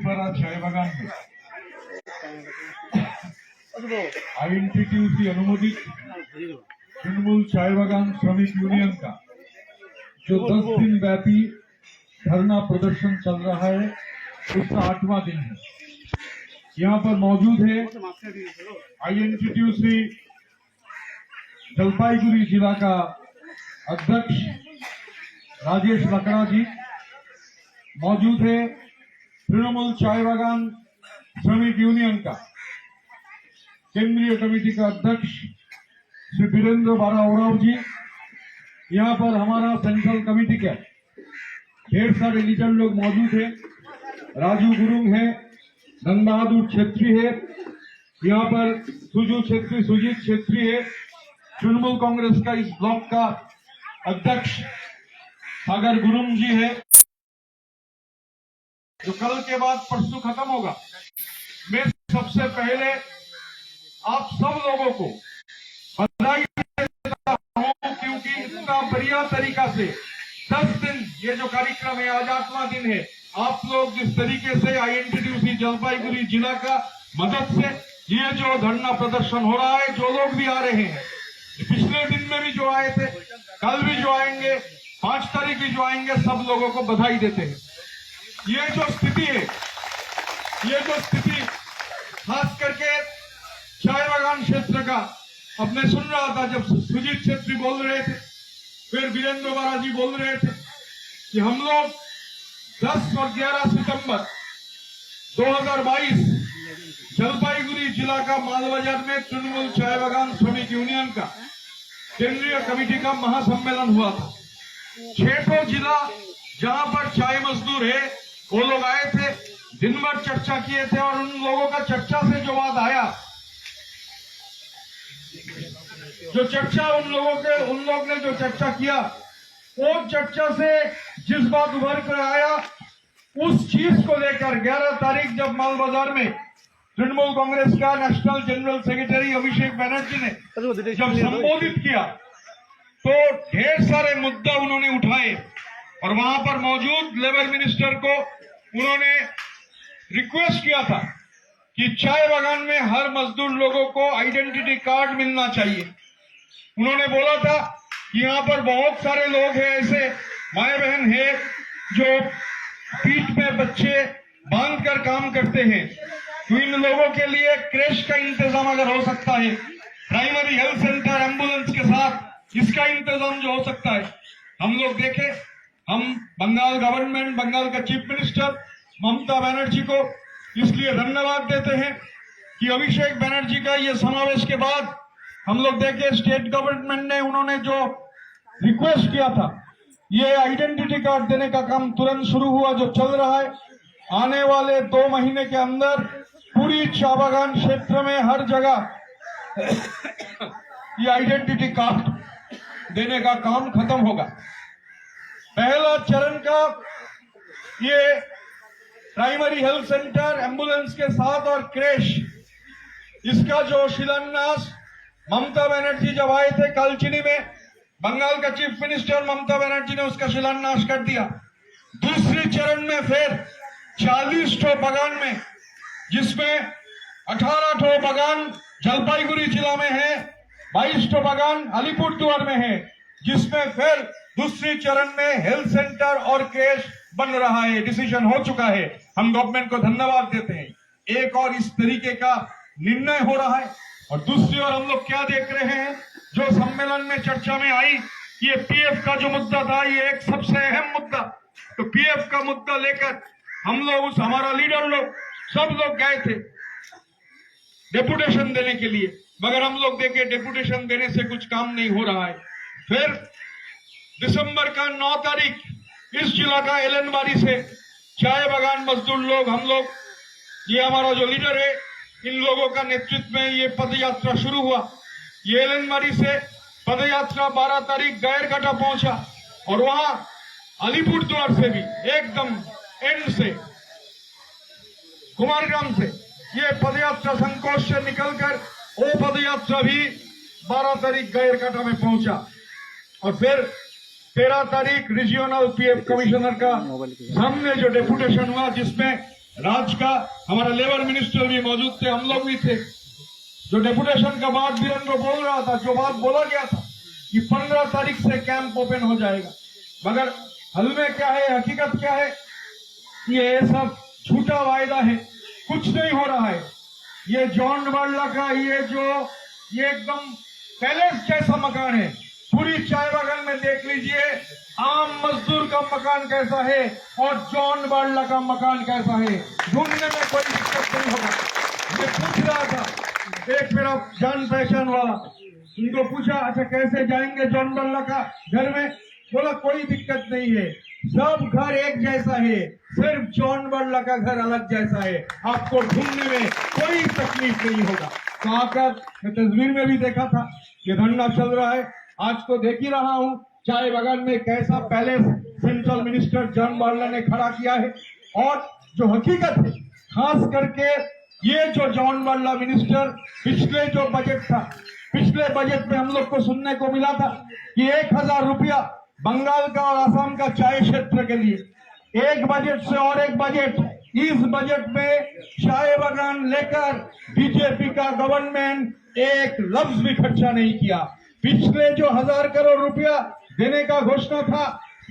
नीलपरा चाय बागान में आईएनटीयूसी अनुमोदित तृणमूल चाय बागान श्रमिक यूनियन का जो 10 दिन व्यापी धरना प्रदर्शन चल रहा है उसका 8वां दिन है। यहाँ पर मौजूद है आईएनटीयूसी जलपाईगुड़ी जिला का अध्यक्ष राजेश लकड़ा जी, मौजूद है तृणमूल चाय बागान श्रमिक यूनियन का केंद्रीय कमेटी का अध्यक्ष श्री वीरेंद्र बारा ओराव जी, यहाँ पर हमारा सेंट्रल कमेटी के ढेर सारे लीडर लोग मौजूद हैं। राजू गुरुंग है, धन बहादुर छेत्री है, यहाँ पर सुजीत छेत्री है, तृणमूल कांग्रेस का इस ब्लॉक का अध्यक्ष सागर गुरुंग जी है, जो कल के बाद परसों खत्म होगा। मैं सबसे पहले आप सब लोगों को बधाई देता हूं, क्योंकि इतना बढ़िया तरीका से 10 दिन ये जो कार्यक्रम है, आज 8वां दिन है, आप लोग जिस तरीके से आईएनटीयूसी जलपाईगुड़ी जिला का मदद से ये जो धरना प्रदर्शन हो रहा है, जो लोग भी आ रहे हैं, पिछले दिन में भी जो आए थे, कल भी जो आएंगे, 5 तारीख भी जो आएंगे, सब लोगों को बधाई देते हैं। ये जो स्थिति है, ये जो स्थिति खास करके चाय बागान क्षेत्र का, अब मैं सुन रहा था जब सुजीत छेत्री बोल रहे थे, फिर वीरेंद्र बारा जी बोल रहे थे कि हम लोग 10 और 11 सितंबर 2022 जलपाईगुड़ी जिला का मालबाजार में तृणमूल चाय बागान श्रमिक यूनियन का केंद्रीय कमेटी का महासम्मेलन हुआ था। 6 जिला जहां पर चाय मजदूर है वो लोग आए थे, दिन भर चर्चा किए थे, और उन लोगों का चर्चा से जो बात आया, जो चर्चा उन लोग ने जो चर्चा किया, वो चर्चा से जिस बात उभर कर आया, उस चीज को लेकर 11 तारीख जब माल बाजार में तृणमूल कांग्रेस का national general secretary Abhishek Banerjee ने जब संबोधित किया, तो ढेर सारे मुद्दा उन्होंने उठाए, और वहां पर मौजूद लेबर मिनिस्टर को उन्होंने रिक्वेस्ट किया था कि चाय बागान में हर मजदूर लोगों को आइडेंटिटी कार्ड मिलना चाहिए। उन्होंने बोला था कि यहाँ पर बहुत सारे लोग हैं, ऐसे माए बहन है जो पीठ में बच्चे बांध कर काम करते हैं, तो इन लोगों के लिए क्रेश का इंतजाम अगर हो सकता है, प्राइमरी हेल्थ सेंटर एम्बुलेंस के साथ इसका इंतजाम जो हो सकता है, हम लोग देखें, हम बंगाल गवर्नमेंट, बंगाल का चीफ मिनिस्टर ममता बनर्जी को इसलिए धन्यवाद देते हैं कि अभिषेक बनर्जी का ये समावेश के बाद हम लोग देखे स्टेट गवर्नमेंट ने उन्होंने जो रिक्वेस्ट किया था, ये आइडेंटिटी कार्ड देने का काम तुरंत शुरू हुआ, जो चल रहा है। आने वाले 2 महीने के अंदर पूरी चाय बागान क्षेत्र में हर जगह ये आइडेंटिटी कार्ड देने का काम खत्म होगा। पहला चरण का ये प्राइमरी हेल्थ सेंटर एम्बुलेंस के साथ और क्रेश, इसका जो शिलान्यास ममता बनर्जी जब आए थे कालचिनी में, बंगाल का चीफ मिनिस्टर ममता बनर्जी ने उसका शिलान्यास कर दिया। दूसरे चरण में फिर 40 बागान में, जिसमें 18 बागान जलपाईगुड़ी जिला में है, 22 बागान अलीपुरद्वार में है, जिसमें फिर दूसरी चरण में हेल्थ सेंटर और क्रेश बन रहा है। डिसीजन हो चुका है, हम गवर्नमेंट को धन्यवाद देते हैं। एक और इस तरीके का निर्णय हो रहा है, और दूसरी ओर हम लोग क्या देख रहे हैं, जो सम्मेलन में चर्चा में आई, ये पीएफ का जो मुद्दा था, ये एक सबसे अहम मुद्दा। तो पीएफ का मुद्दा लेकर हम लोग, हमारा लीडर लोग, सब लोग गए थे डेपुटेशन देने के लिए, मगर हम लोग देखे डेपुटेशन देने से कुछ काम नहीं हो रहा है। फिर दिसंबर का 9 तारीख इस जिला का एलनबारी से चाय बागान मजदूर लोग, हम लोग, ये हमारा जो लीडर है, इन लोगों का नेतृत्व में ये पदयात्रा शुरू हुआ। ये एलनबारी से पदयात्रा 12 तारीख गायरघाटा पहुंचा, और वहां अलीपुरद्वार से भी एकदम एंड से कुमारग्राम से ये पदयात्रा संकोच से निकलकर वो पदयात्रा भी 12 तारीख गायरघाटा में पहुंचा, और फिर 13 तारीख रीजियोनल पीएफ कमिश्नर का सामने जो डेपुटेशन हुआ, जिसमें राज्य का हमारा लेबर मिनिस्टर भी मौजूद थे, हम लोग भी थे। जो डेपुटेशन का बात वीरेंद्र बोल रहा था, जो बात बोला गया था कि 15 तारीख से कैंप ओपन हो जाएगा, मगर हल में क्या है, हकीकत क्या है, ये सब झूठा वायदा है, कुछ नहीं हो रहा है। ये जॉन बार्ला का ये एकदम पैलेस जैसा मकान है। पूरी चाय बागान में देख लीजिए आम मजदूर का मकान कैसा है और जॉन बार्ला का मकान कैसा है, ढूंढने में कोई दिक्कत नहीं होगा। मैं पूछ रहा था, एक मेरा जान पहचान वाला, उनको पूछा अच्छा कैसे जाएंगे जॉन बार्ला का घर में, बोला कोई दिक्कत नहीं है, सब घर एक जैसा है, सिर्फ जॉन बार्ला का घर अलग जैसा है, आपको ढूंढने में कोई तकलीफ नहीं होगा। तो आकर मैं तस्वीर में भी देखा था ये धरना चल रहा है, आज तो देख ही रहा हूँ चाय बागान में कैसा palace central minister John Barla ने खड़ा किया है। और जो हकीकत है, खास करके ये जो जॉन बार्ला मिनिस्टर पिछले जो बजट था, पिछले बजट में हम लोग को सुनने को मिला था कि 1000 रुपया बंगाल का और असम का चाय क्षेत्र के लिए, एक बजट से और एक बजट, इस बजट में चाय बागान लेकर बीजेपी का गवर्नमेंट एक लफ्ज भी खर्चा नहीं किया। पिछले जो 1000 करोड़ रुपया देने का घोषणा था,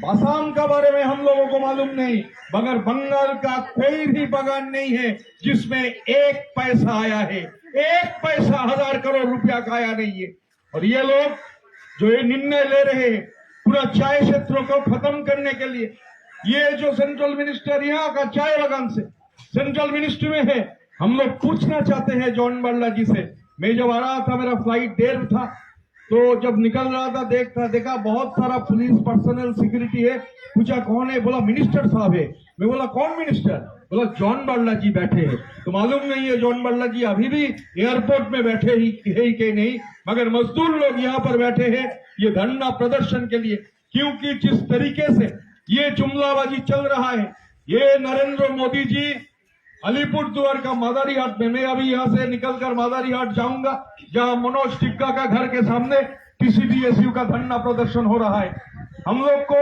असम का बारे में हम लोगों को मालूम नहीं, मगर बंगाल का कोई भी बागान नहीं है जिसमें एक पैसा आया है, एक पैसा 1000 करोड़ रुपया का आया नहीं है। और ये लोग जो ये निर्णय ले रहे हैं पूरा चाय क्षेत्रों को खत्म करने के लिए, ये जो सेंट्रल मिनिस्टर यहाँ का चाय बागान से सेंट्रल मिनिस्ट्री में है, हम लोग पूछना चाहते हैं जॉन बार्ला जी से। मैं जब आ रहा था, मेरा फ्लाइट देर था, तो जब निकल रहा था देखा बहुत सारा पुलिस पर्सनल सिक्योरिटी है। पूछा कौन है, बोला मिनिस्टर साहब है। मैं बोला कौन मिनिस्टर, बोला जॉन बार्ला जी बैठे हैं। तो मालूम नहीं है जॉन बार्ला जी अभी भी एयरपोर्ट में बैठे ही कि नहीं, मगर मजदूर लोग यहाँ पर बैठे हैं ये धरना प्रदर्शन के लिए, क्योंकि जिस तरीके से ये जुमलाबाजी चल रहा है, ये नरेंद्र मोदी जी अलीपुरद्वार का मादारी हाट में, मैं अभी यहाँ से निकलकर मादारी हाट जाऊंगा जहाँ मनोज टिग्गा का घर के सामने टीसीडीएसयू का धरना प्रदर्शन हो रहा है। हम लोग को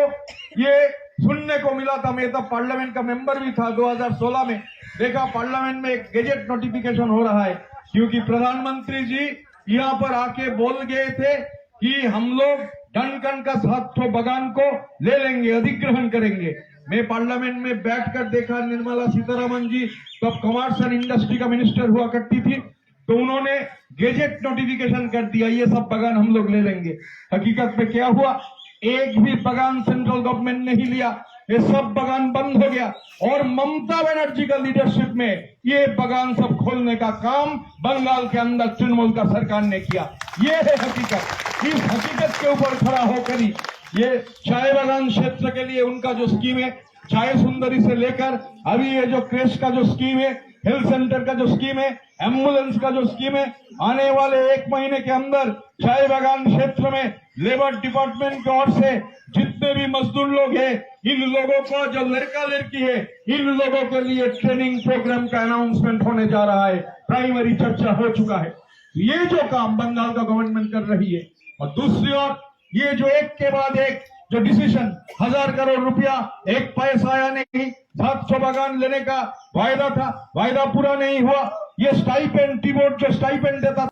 ये सुनने को मिला था, मैं तब पार्लियामेंट का मेंबर भी था 2016 में, देखा पार्लियामेंट में एक गेजेट नोटिफिकेशन हो रहा है, क्योंकि प्रधानमंत्री जी यहाँ पर आके बोल गए थे कि हम लोग डनकन का 700 बागान को ले लेंगे, अधिग्रहण करेंगे। मैं पार्लियामेंट में बैठकर देखा, निर्मला सीतारमण जी तब कॉमर्स एंड इंडस्ट्री का मिनिस्टर हुआ करती थी, तो उन्होंने गेजेट नोटिफिकेशन कर दिया ये सब बागान हम लोग ले लेंगे। हकीकत में क्या हुआ, एक भी बागान सेंट्रल गवर्नमेंट ने नहीं लिया, ये सब बागान बंद हो गया। और ममता बनर्जी का लीडरशिप में ये बागान सब खोलने का काम बंगाल के अंदर तृणमूल का सरकार ने किया। ये है हकीकत। इस हकीकत के ऊपर खड़ा होकर ही ये चाय बागान क्षेत्र के लिए उनका जो स्कीम है, चाय सुंदरी से लेकर अभी ये जो क्रेश का जो स्कीम है, हेल्थ सेंटर का जो स्कीम है, एम्बुलेंस का जो स्कीम है, आने वाले 1 महीने के अंदर चाय बागान क्षेत्र में लेबर डिपार्टमेंट की ओर से जितने भी मजदूर लोग हैं, इन लोगों को जो लड़का लड़की है, इन लोगों के लिए ट्रेनिंग प्रोग्राम का अनाउंसमेंट होने जा रहा है। प्राइमरी चर्चा हो चुका है। ये जो काम बंगाल का गवर्नमेंट कर रही है, और दूसरी ओर ये जो एक के बाद एक जो डिसीजन, 1000 करोड़ रुपया एक पैसा आया नहीं, 700 बागान लेने का वायदा था, वायदा पूरा नहीं हुआ। ये स्टाइपेंड, टी बोर्ड जो स्टाइपेंड देता